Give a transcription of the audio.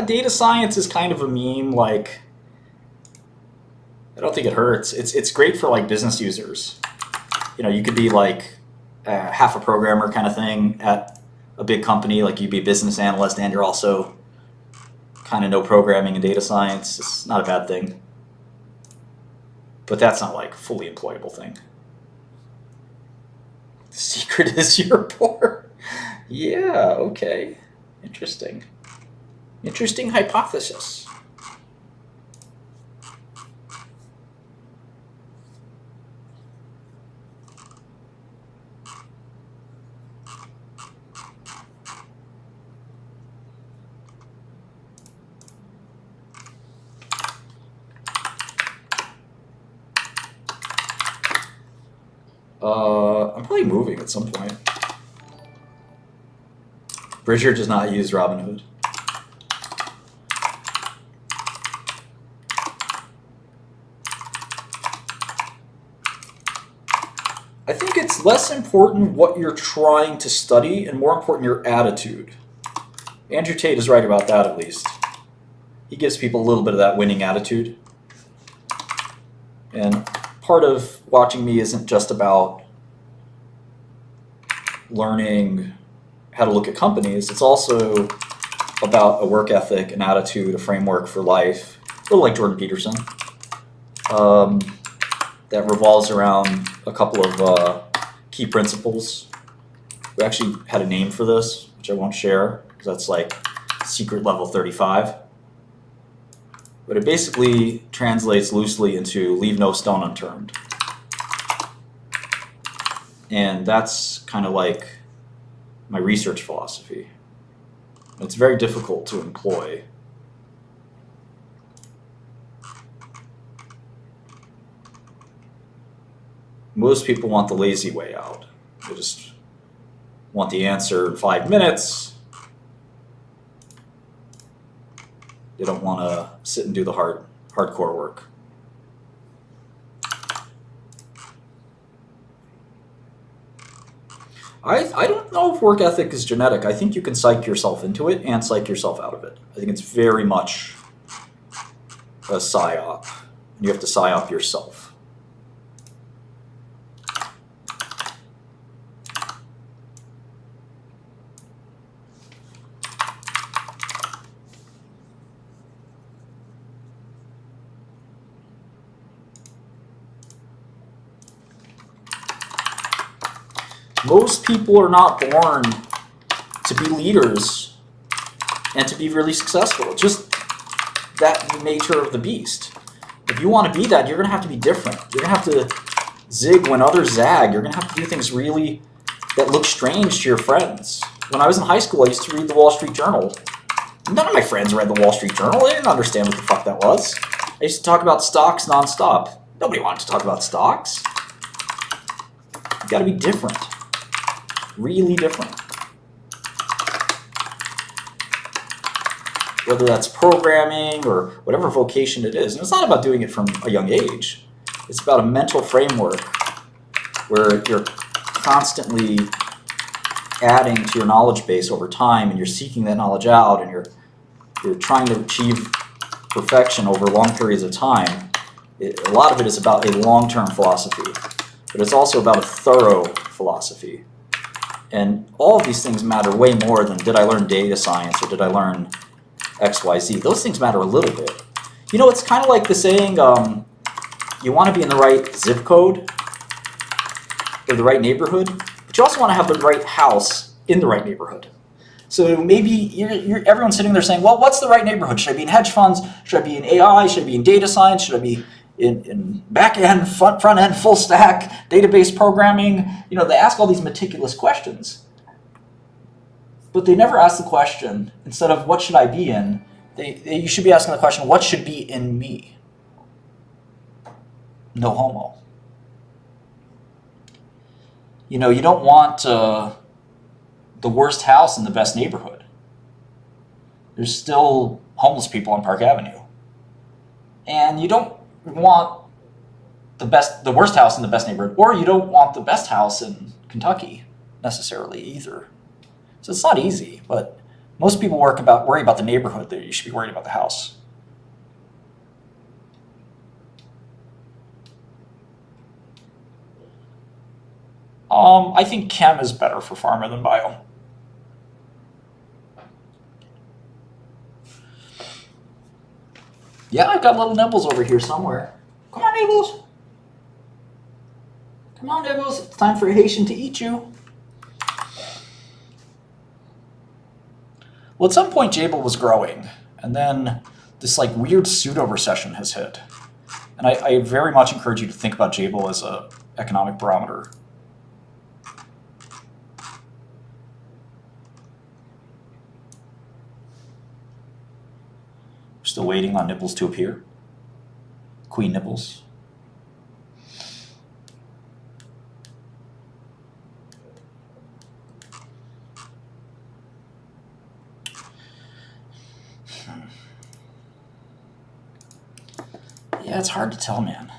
data science is kind of a meme. Like, I don't think it hurts. It's great for like business users. You could be like half a programmer kind of thing at a big company. Like you'd be a business analyst and you're also kind of know programming and data science. It's not a bad thing. But that's not like a fully employable thing. The secret is you're poor. Yeah, okay. Interesting. Interesting hypothesis. I'm probably moving at some point. Bridger does not use Robinhood. I think it's less important what you're trying to study and more important your attitude. Andrew Tate is right about that, at least. He gives people a little bit of that winning attitude. And part of watching me isn't just about learning how to look at companies. It's also about a work ethic, an attitude, a framework for life, a little like Jordan Peterson, that revolves around a couple of key principles. We actually had a name for this, which I won't share, because that's like secret level 35. But it basically translates loosely into leave no stone unturned. And that's kind of like my research philosophy. It's very difficult to employ. Most people want the lazy way out. They just want the answer in 5 minutes. They don't want to sit and do the hardcore work. I don't know if work ethic is genetic. I think you can psych yourself into it and psych yourself out of it. I think it's very much a psyop. You have to psyop yourself. Most people are not born to be leaders and to be really successful. It's just that nature of the beast. If you want to be that, you're going to have to be different. You're going to have to zig when others zag. You're going to have to do things really that look strange to your friends. When I was in high school, I used to read the Wall Street Journal. None of my friends read the Wall Street Journal. They didn't understand what the fuck that was. I used to talk about stocks nonstop. Nobody wanted to talk about stocks. You got to be different. Really different. Whether that's programming or whatever vocation it is. And it's not about doing it from a young age. It's about a mental framework where you're constantly adding to your knowledge base over time and you're seeking that knowledge out and you're trying to achieve perfection over long periods of time. A lot of it is about a long-term philosophy, but it's also about a thorough philosophy. And all of these things matter way more than did I learn data science or did I learn XYZ. Those things matter a little bit. It's kind of like the saying, you want to be in the right zip code or the right neighborhood, but you also want to have the right house in the right neighborhood. So maybe everyone's sitting there saying, well, what's the right neighborhood? Should I be in hedge funds? Should I be in AI? Should I be in data science? Should I be in back end, front end, full stack, database programming? They ask all these meticulous questions. But they never ask the question, instead of what should I be in, you should be asking the question, what should be in me? No homo. You don't want the worst house in the best neighborhood. There's still homeless people on Park Avenue. And you don't want the worst house in the best neighborhood, or you don't want the best house in Kentucky necessarily either. So it's not easy, but Most people worry about the neighborhood. That you should be worried about the house. I think chem is better for pharma than bio. Yeah, I've got little Nibbles over here somewhere. Come on, Nibbles. Come on, Nibbles. It's time for a Haitian to eat you. Well, at some point, Jabel was growing, and then this like weird pseudo recession has hit. And I very much encourage you to think about Jabel as an economic barometer. Still waiting on Nibbles to appear. Queen Nibbles. Yeah, it's hard to tell, man.